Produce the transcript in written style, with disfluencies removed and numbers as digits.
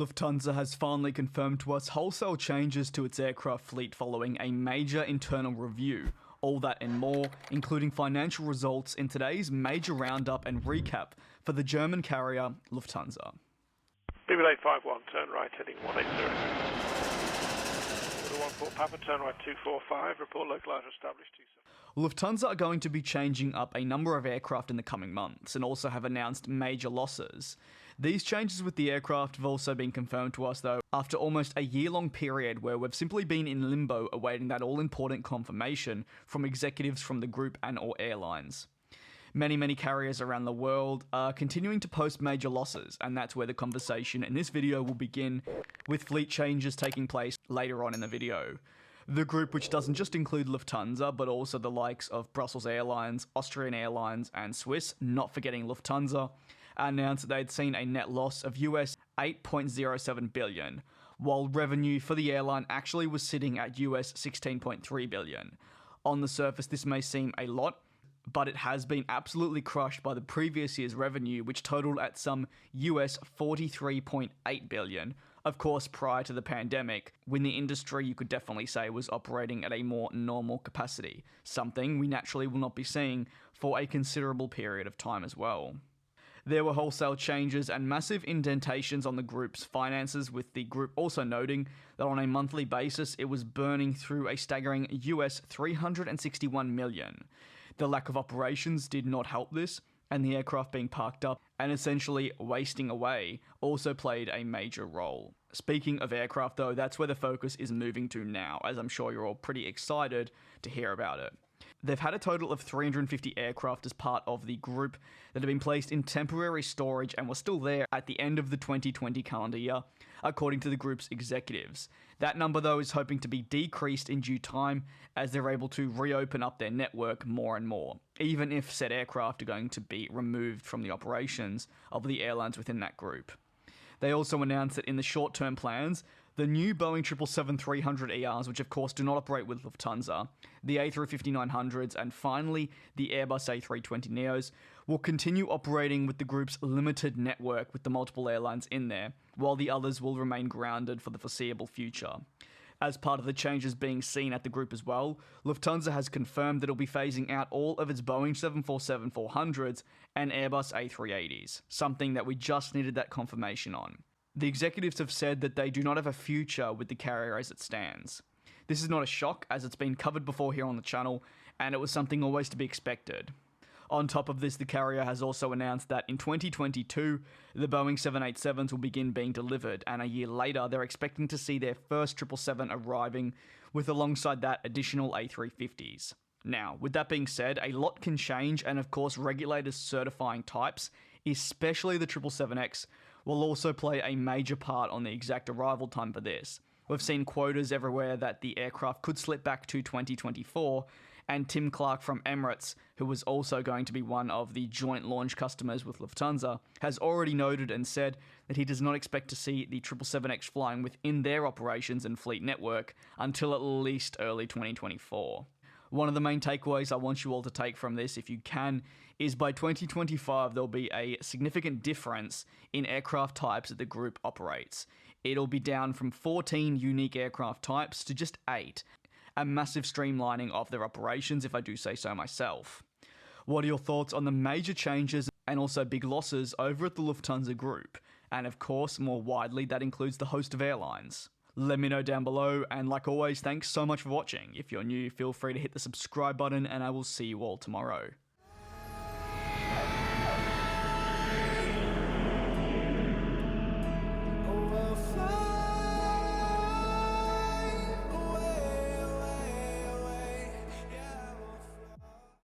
Lufthansa has finally confirmed to us wholesale changes to its aircraft fleet following a major internal review. All that and more, including financial results in today's major roundup and recap for the German carrier Lufthansa. BB 851, turn right heading 180. 14 Papa, turn right 245, report localizer established 27. Lufthansa are going to be changing up a number of aircraft in the coming months and also have announced major losses. These changes with the aircraft have also been confirmed to us though after almost a year-long period where we've simply been in limbo awaiting that all-important confirmation from executives from the group and or airlines. Many carriers around the world are continuing to post major losses, and that's where the conversation in this video will begin, with fleet changes taking place later on in the video. The group, which doesn't just include Lufthansa, but also the likes of Brussels Airlines, Austrian Airlines, and Swiss, not forgetting Lufthansa, announced that they'd seen a net loss of US $8.07 billion, while revenue for the airline actually was sitting at US $16.3 billion. On the surface, this may seem a lot, but it has been absolutely crushed by the previous year's revenue, which totaled at some US $43.8 billion. Of course, prior to the pandemic, when the industry you could definitely say was operating at a more normal capacity, something we naturally will not be seeing for a considerable period of time as well. There were wholesale changes and massive indentations on the group's finances, with the group also noting that on a monthly basis it was burning through a staggering US $361 million. The lack of operations did not help this, and the aircraft being parked up and essentially wasting away also played a major role. Speaking of aircraft though, that's where the focus is moving to now, as I'm sure you're all pretty excited to hear about it. They've had a total of 350 aircraft as part of the group that have been placed in temporary storage and were still there at the end of the 2020 calendar year, according to the group's executives. That number, though, is hoping to be decreased in due time as they're able to reopen up their network more and more, even if said aircraft are going to be removed from the operations of the airlines within that group. They also announced that in the short-term plans, the new Boeing 777-300ERs, which of course do not operate with Lufthansa, the A350-900s, and finally the Airbus A320neos, will continue operating with the group's limited network with the multiple airlines in there, while the others will remain grounded for the foreseeable future. As part of the changes being seen at the group as well, Lufthansa has confirmed that it'll be phasing out all of its Boeing 747-400s and Airbus A380s, something that we just needed that confirmation on. The executives have said that they do not have a future with the carrier as it stands. This is not a shock, as it's been covered before here on the channel, and it was something always to be expected. On top of this, the carrier has also announced that in 2022, the Boeing 787s will begin being delivered, and a year later, they're expecting to see their first 777 arriving, with alongside that additional A350s. Now, with that being said, a lot can change, and of course, regulators certifying types, especially the 777X, will also play a major part on the exact arrival time for this. We've seen quotas everywhere that the aircraft could slip back to 2024, and Tim Clark from Emirates, who was also going to be one of the joint launch customers with Lufthansa, has already noted and said that he does not expect to see the 777X flying within their operations and fleet network until at least early 2024. One of the main takeaways I want you all to take from this, if you can, is by 2025 there'll be a significant difference in aircraft types that the group operates. It'll be down from 14 unique aircraft types to just 8. A massive streamlining of their operations, if I do say so myself. What are your thoughts on the major changes and also big losses over at the Lufthansa group? And of course, more widely, that includes the host of airlines. Let me know down below, and like always, thanks so much for watching. If you're new, feel free to hit the subscribe button, and I will see you all tomorrow.